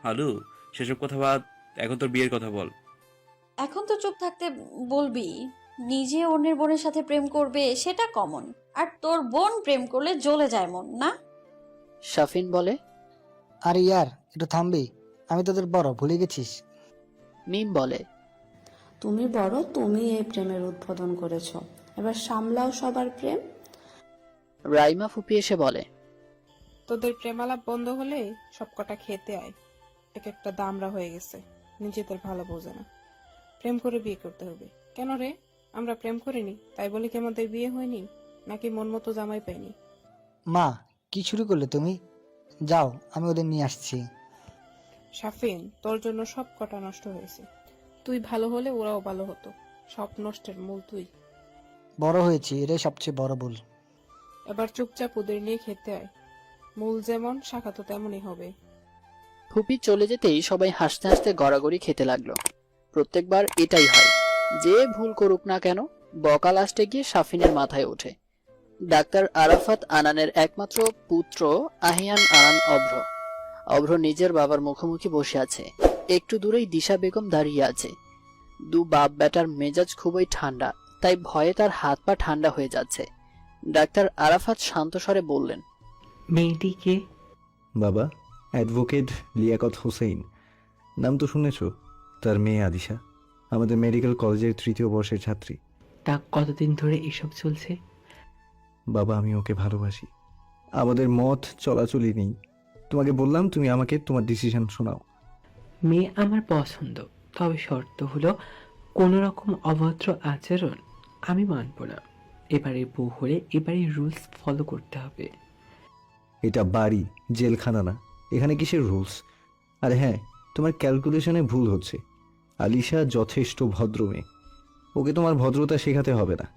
হালু, সেসব কথা বাদ, এখন তোর বিয়ের কথা বল। এখন তো চুপ থাকতে বলবি? নিজে অন্যের বোনের সাথে প্রেম করবে সেটা কমন, আর তোর বোন প্রেম করলে জ্বলে যায় মন, না? শাফিন বলে। আরে ইয়ার, একটু থামবি? আমি তোদের বড়, ভুলে গেছিস? মিম বলে। তুমি বড়, তুমি এই প্রেমের উদ্বোধন করেছ, এবার সামলাও সবার প্রেম। রাইমা ফুপি এসে বলে। তোদের প্রেমালাপ বন্ধ হলে সবকটা খেতে আয়। এক একটা দামরা হয়ে গেছে, নিজেদের ভালো বোঝে না। প্রেম করে বিয়ে করতে হবে কেন রে? আমরা প্রেম করিনি তাই বলে কি আমাদের বিয়ে হয়নি? নাকি মন মতো জামাই পাইনি? মা, কি শুরু করলে তুমি? যাও, আমি ওদের নিয়ে আসছি। শাফিন, তোর জন্য সব কটা নষ্ট হয়েছে। তুই ভালো হলে ওরাও ভালো হতো। সব নষ্টের মূল তুই। বড় হয়েছি, এটাই সবচেয়ে বড় ভুল। এবার চুপচাপ ওদের নিয়ে খেতে আয়। মূল যেমন শাখা তো তেমনই হবে। ফুপি চলে যেতেই সবাই হাসতে হাসতে গড়াগড়ি খেতে লাগলো। প্রত্যেকবার এটাই হয়, যে ভুল করুক না কেন বকা লাস্টে গিয়ে শাফিনের মাথায় ওঠে। ডাক্তার আরাফাত আনানের একমাত্র পুত্র আহিয়ান আনান অভ্র। অভ্র নিজের বাবার মুখোমুখি বসে আছে। একটু দূরেই দিশা বেগম দাঁড়িয়ে আছে। দু বাপ বেটার মেজাজ খুবই ঠান্ডা, তাই ভয়ে তার হাত পা ঠান্ডা হয়ে যাচ্ছে। ডাক্তার আরাফাত শান্ত স্বরে বললেন, মেয়েটি কে? বাবা, অ্যাডভোকেট লিয়াকত হোসেন, নাম তো শুনেছ? তার মেয়ে আদিশা, আমাদের মেডিকেল কলেজের 3য় বর্ষের ছাত্রী। তা কতদিন ধরে এসব চলছে? বাবা, আমি ওকে ভালোবাসি, আমাদের মত চলাচলই নেই। তোমাকে বললাম, তুমি আমাকে তোমার ডিসিশন শোনাও। মেয়ে আমার পছন্দ, তবে শর্ত হলো কোনো রকম অভদ্র আচরণ আমি মানব না। এবারে বউ হলে এবারে রুলস ফলো করতে হবে। এটা বাড়ি, জেলখানা না। এখানে কিসের রুলস? আর হ্যাঁ, তোমার ক্যালকুলেশনে ভুল হচ্ছে। আলিশা যথেষ্ট ভদ্র মেয়ে, ওকে তোমার ভদ্রতা শেখাতে হবে না।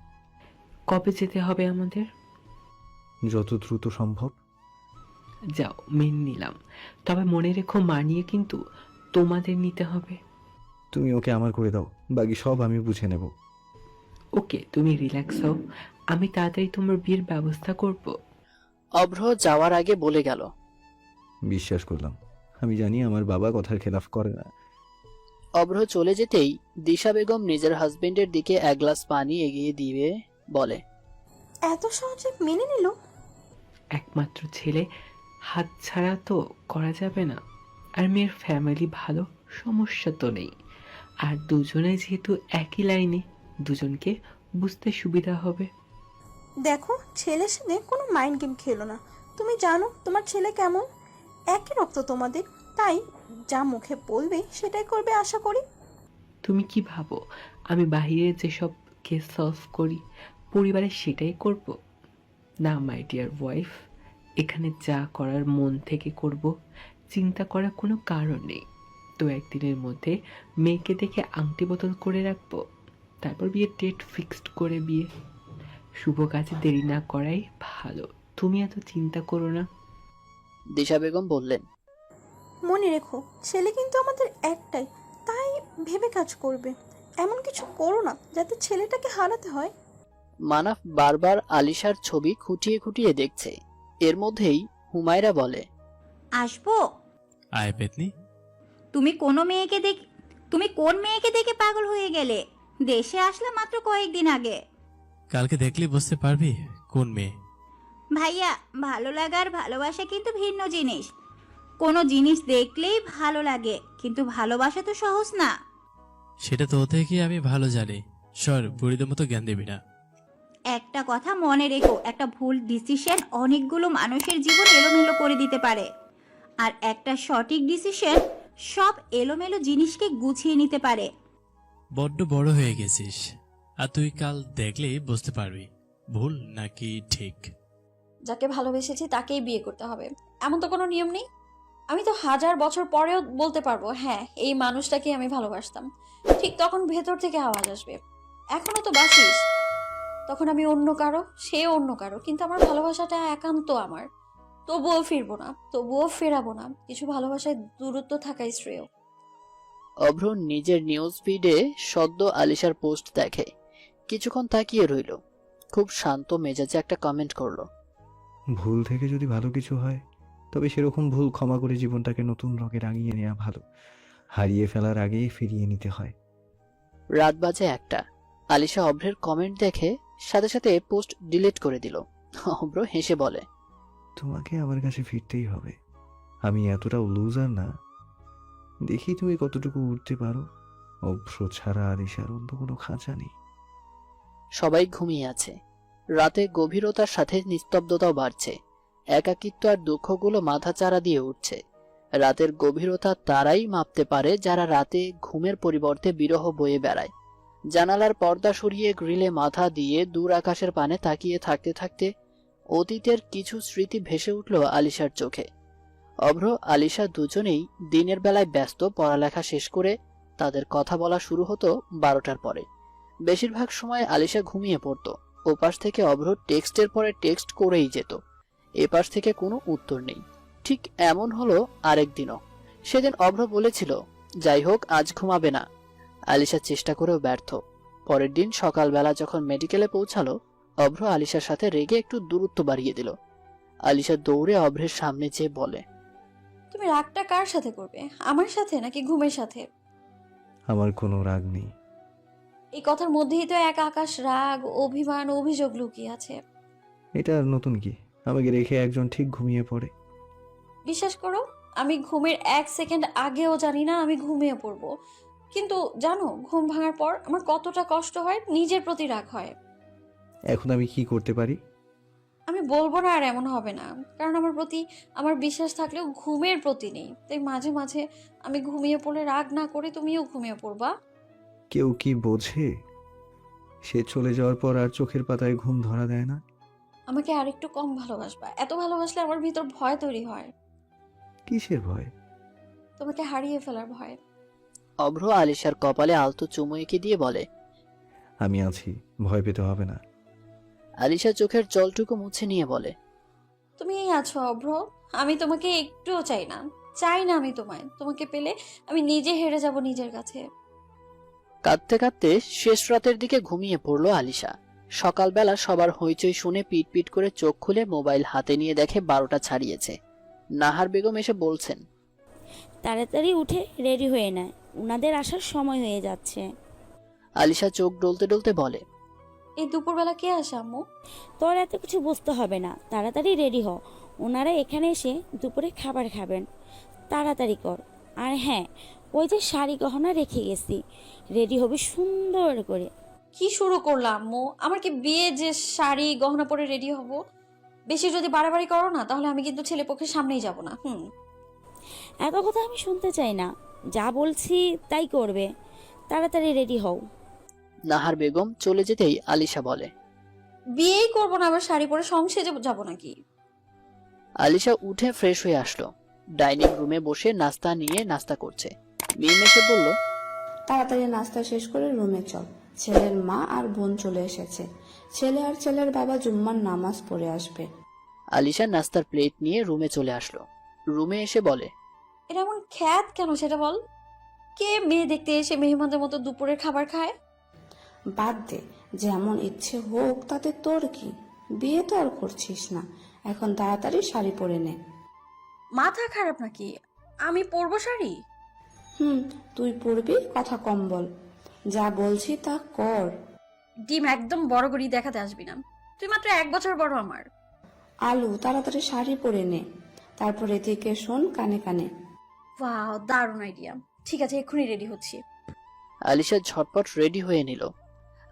কবে যেতে হবে আমাদের? যত দ্রুত সম্ভব। যাও, মেনে নিলাম, তবে মনে রেখো মানিয়ে কিন্তু তোমাদের নিতে হবে। তুমি ওকে আমার করে দাও, বাকি সব আমি বুঝে নেব। ওকে, তুমি রিল্যাক্স হও, আমি তাড়াতাড়ি তোমার বিয়ের ব্যবস্থা করব। অভ্র যাওয়ার আগে বলে গেল। বিশ্বাস করলাম, আমি জানি আমার বাবা কথার খেলাফ করে না। অভ্র চলে যেতেই দিশা বেগম নিজের হাজবেন্ডের দিকে এক গ্লাস পানি এগিয়ে দিয়ে বলে, এত সহজে মেনে নিল? একমাত্র ছেলে, হাত ছাড়া তো করা যাবে না। আর মেয়ের ফ্যামিলি ভালো, সমস্যা তো নেই। আর দুজনে যেহেতু একই লাইনে, দুজনকে বুঝতে সুবিধা হবে। দেখো, ছেলের সাথে কোনো মাইন্ড গেম খেলো না। তুমি জানো তোমার ছেলে কেমন, একই রক্ত তোমাদের, তাই যা মুখে বলবে সেটাই করবে আশা করি। তুমি কি ভাবো আমি বাইরে যেসব কেস সলভ করি পরিবারে সেটাই করব? না মাই ডিয়ার ওয়াইফ, এখানে যা করার মন থেকে করব, চিন্তা করার কোনো কারণ নেই। তো একদিনের মধ্যে মেয়েকে দেখে আংটি বোতল করে রাখবো, তারপর বিয়ের ডেট ফিক্সড করে বিয়ে। শুভ কাজে দেরি না করাই ভালো, তুমি এত চিন্তা করো না। দিশা বেগম বললেন, মনে রেখো, ছেলে কিন্তু আমাদের একটাই, তাই ভেবে কাজ করবে। এমন কিছু করো না যাতে ছেলেটাকে হারাতে হয়। মানাফ বারবার আলিশার ছবি খুঁটিয়ে খুঁটিয়ে দেখছে। এর মধ্যেই হুমায়রা বলে, আসবো? আয় পেতনি। তুমি কোন মেয়েকে দেখে পাগল হয়ে গেলে? দেশে আসলাম মাত্র কয়েকদিন আগে। কালকে দেখলে বুঝতে পারবি কোন মেয়ে। ভাইয়া, ভালো লাগার ভালোবাসা কিন্তু ভিন্ন জিনিস। কোনো জিনিস দেখলেই ভালো লাগে, কিন্তু ভালোবাসা তো সহজ না। সেটা তো থেকে আমি ভালো জানি। সর, বুড়িদের মতো জ্ঞান দিবি না। একটা কথা মনে রেখো, একটা ভুল ডিসিশন অনেকগুলো মানুষের জীবন এলোমেলো করে দিতে পারে, আর একটা সঠিক ডিসিশন সব এলোমেলো জিনিসকে গুছিয়ে নিতে পারে। বড্ড বড় হয়ে গেছিস, আর তুই কাল দেখলেই বুঝতে পারবি ভুল নাকি ঠিক। যাকে ভালোবেসেছি তাকেই বিয়ে করতে হবে, এমন তো কোনো নিয়ম নেই। আমি তো 1000 বছর পরেও বলতে পারবো, হ্যাঁ, এই মানুষটাকে আমি ভালোবাসতাম। ঠিক তখন ভেতর থেকে আওয়াজ আসবে, এখনো তো বাসিস। তখন আমি অন্য কারো, সে অন্য কারো, কিন্তু আমার ভালোবাসাটা একান্ত আমার। তবুও ফিরবো না, তবুও ফেরাবো না। কিছু ভালোবাসায় দূরত্ব থাকাই শ্রেয়। অভ্র নিজের নিউজ ফিডে সদ্য আলিশার পোস্ট দেখে। কিছুক্ষণ তাকিয়ে রইল, খুব শান্ত মেজাজে একটা কমেন্ট করলো, ভুল থেকে যদি ভালো কিছু হয় তবে সেরকম ভুল ক্ষমা করে জীবনটাকে নতুন রঙে রাঙিয়ে নেওয়া ভালো। হারিয়ে ফেলার আগেই ফিরিয়ে নিতে হয়। রাত বাজে 1টা। আলিশা অভ্রের কমেন্ট দেখে সাথে সাথে পোস্ট ডিলিট করে দিল। অভ্র হেসে বলে, তোমাকে আমার কাছে ফিরতেই হবে। আমি এতটাও লুজার না। দেখি তুমি কতটুকু উঠতে পারো। অভ্র ছাড়া আলিশার অন্য কোনো খাঁচা নেই। সবাই ঘুমিয়ে আছে। রাতে গভীরতার সাথে নিস্তব্ধতাও বাড়ছে। একাকিত্ব আর দুঃখগুলো মাথাচাড়া দিয়ে উঠছে। রাতের গভীরতা তারাই মাপতে পারে যারা রাতে ঘুমের পরিবর্তে বিরহ বয়ে বেড়ায়। জানালার পর্দা সরিয়ে গ্রিলে মাথা দিয়ে দূর আকাশের পানে তাকিয়ে থাকতে থাকতে অতীতের কিছু স্মৃতি ভেসে উঠল আলিশার চোখে। অভ্র আলিশা দুজনেই দিনের বেলায় ব্যস্ত। পড়ালেখা শেষ করে তাদের কথা বলা শুরু হতো 12টার পরে। বেশিরভাগ সময় আলিশা ঘুমিয়ে পড়ত। ওপাশ থেকে অভ্র টেক্সটের পরে টেক্সট করেই যেত। এপাশ থেকে কোনো উত্তর নেই। ঠিক এমন হলো আরেকদিনও। সেদিন অভ্র বলেছিল, যাই হোক আজ ঘুমাবে না। আলিশা চেষ্টা করেও ব্যর্থ। পরের দিন সকালবেলা যখন মেডিকেলে পৌঁছালো, অভ্র আলিশার সাথে রেগে একটু দূরত্ব বাড়িয়ে দিল। আলিশা দৌড়ে অভ্রের সামনে যেয়ে বলে, তুমি রাগটা কার সাথে করবে, আমার সাথে নাকি ঘুমের সাথে? আমার কোনো রাগ নেই। এই কথার মধ্যেই তো এক আকাশ রাগ, অভিমান, অভিযোগ লুকিয়ে আছে। এটা আর নতুন কি? আমাকে রেখে একজন ঠিক ঘুমিয়ে পড়ে। বিশ্বাস করো, আমি ঘুমের 1 সেকেন্ড আগেও জানি না আমি ঘুমিয়ে পড়বো। কিন্তু জানো, ঘুম ভাঙার পর আমার কতটা কষ্ট হয়, নিজের প্রতি রাগ হয়। এখন আমি কি করতে পারি? আমি বলবো না আর এমন হবে না, কারণ আমার প্রতি আমার বিশ্বাস থাকলেও ঘুমের প্রতি নেই। তাই মাঝে মাঝে আমি ঘুমিয়ে পড়লে রাগ না করে তুমিও ঘুমিয়ে পড়বা। কেউ কি বোঝে? সে চলে যাওয়ার পর আর চোখের পাতায় ঘুম ধরা দেয় না। আমাকে আরেকটু কম ভালোবাসবা। এত ভালোবাসলে আমার ভিতর ভয় তৈরি হয়। কিসের ভয়? তোমাকে হারিয়ে ফেলার ভয়। অভ্র আলিশার কপালে আলতো চুমু এঁকে দিয়ে বলে, আমি আছি, ভয় পেতে হবে না। আলিশা চোখের জলটুকু মুছে নিয়ে বলে, তুমি আছো অভ্র, আমি তোমাকে একটুও চাই না। আমি তোমাকে পেলে আমি নিজে হেরে যাব নিজের কাছে। কাঁদতে কাঁদতে শেষ রাতের দিকে ঘুমিয়ে পড়ল আলিশা। সকালবেলা সবার হইচই শুনে পিট পিট করে চোখ খুলে মোবাইল হাতে নিয়ে দেখে 12টা ছাড়িয়েছে। নাহার বেগম এসে বলছেন, তাড়াতাড়ি উঠে রেডি হয়ে নেয়, উনাদের আসার সময় হয়ে যাচ্ছে। আলিশা চোখ ডলতে ডলতে বলে, এই দুপুরবেলা কে আসে আম্মু? তোর এত কিছু বুঝতে হবে না, তাড়াতাড়ি রেডি হ। ওনারা এখানে এসে দুপুরে খাবার খাবেন, তাড়াতাড়ি কর। আর হ্যাঁ, ওই যে শাড়ি গহনা রেখে গেছি, রেডি হবি সুন্দর করে। কি শুরু করলাম আম্মু? আমার কি বিয়ে যে শাড়ি গহনা পরে রেডি হব? বেশি যদি বাড়াবাড়ি করো না, তাহলে আমি কিন্তু ছেলে পক্ষের সামনেই যাব না। এত কথা আমি শুনতে চাই না, যা বলছি তাই করবে, তাড়াতাড়ি রেডি হও। নাহার বেগম চলে যেতেই আলিশা বলে, বিয়েই করবো না, আবার শাড়ি পরে সংসেজে যাব নাকি? আলিশা উঠে ফ্রেশ হয়ে আসলো। ডাইনিং রুমে বসে নাস্তা নিয়ে নাস্তা করছে। মিম এসে বলল, তাড়াতাড়ি নাস্তা শেষ করে রুমে চল, ছেলের মা আর বোন চলে এসেছে। ছেলে আর ছেলের বাবা জুম্মার নামাজ পড়ে আসবে। আলিশা নাস্তার প্লেট নিয়ে রুমে চলে আসলো। রুমে এসে বলে, এটা এমন খ্যাত কেন সেটা বল। কে মেয়ে দেখতে এসে মেহমানদের মতো দুপুরের খাবার খায়? বাদ দে, যেমন ইচ্ছে হোক, তাতে তোর কি? বিয়ে তো আর করছিস না, এখন তাড়াতাড়ি শাড়ি পরে নে। মাথা খারাপ নাকি? আমি পরবো শাড়ি? তুই পরবি, কথা কম বল। যা বলছি তা কর। ডিম একদম বড় করি দেখাতে আসবি না। তুই মাত্র 1 বছর বড় আমার। আলু, তাড়াতাড়ি শাড়ি পরে নে, তারপর এদিকে শোন কানে কানে। ওয়াও, দারুণ আইডিয়া। ঠিক আছে, এক্ষুনি রেডি হচ্ছি। আলিশা ঝটপট রেডি হয়ে নিল।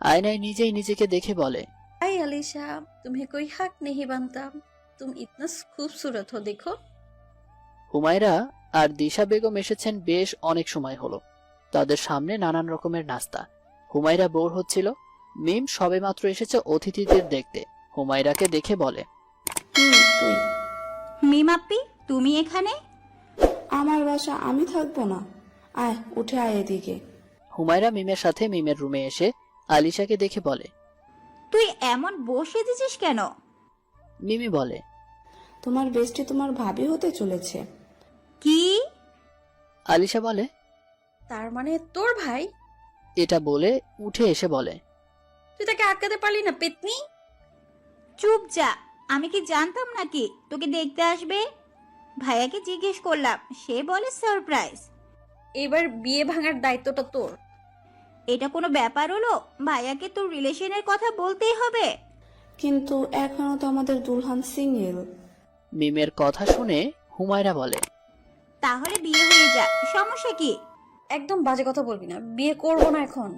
আয়নায় নিজেই নিজেকে দেখে বলে, हाय अलीशा, तुम्हें कोई हक नहीं बनता, तुम इतना खूबसूरत हो देखो। হুমায়রা আর দিশা বেগম এসেছেন বেশ অনেক সময় হলো। তাদের সামনে নানান রকমের নাস্তা। হুমায়রা বোর হচ্ছিল। মিম সবেমাত্র এসেছে অতিথিদের দেখতে। হুমায়রাকে দেখে বলে, তুই? মিমাপ্পি, তুমি এখানে? আমার বাসা, আমি থাকবো না? আয়, উঠে আয় এদিকে। হুমায়রা মিমের সাথে মিমের রুমে এসে আলিশাকে দেখে বলে, তুই এমন বসে দিছিস কেন? মিমি বলে, তোমার বেস্টি তোমার ভাবি হতে চলেছে। কি? আলিশা বলে, তার মানে তোর ভাই? এটা বলে উঠে এসে বলে, তুই তাকে আটকাতে পারলি না পেতনি? চুপ যা, আমি কি জানতাম নাকি তোকে দেখতে আসবে? ভাইয়াকে জিজ্ঞেস করলাম, সে বলে সারপ্রাইজ। এবার বিয়ে ভাঙার দায়িত্বটা তোর। এটা কোনো ব্যাপার হলো? ভাইয়াকে তোর রিলেশনের কথা বলতেই হবে? কিন্তু এখনো তো আমাদের দুলহান সিঙ্গেল। মিমের কথা শুনে হুমায়রা বলে, তাহলে বিয়ে হয়ে যা, সমস্যা কি? একদম বাজে কথা বলবি না, বিয়ে করবো না এখন।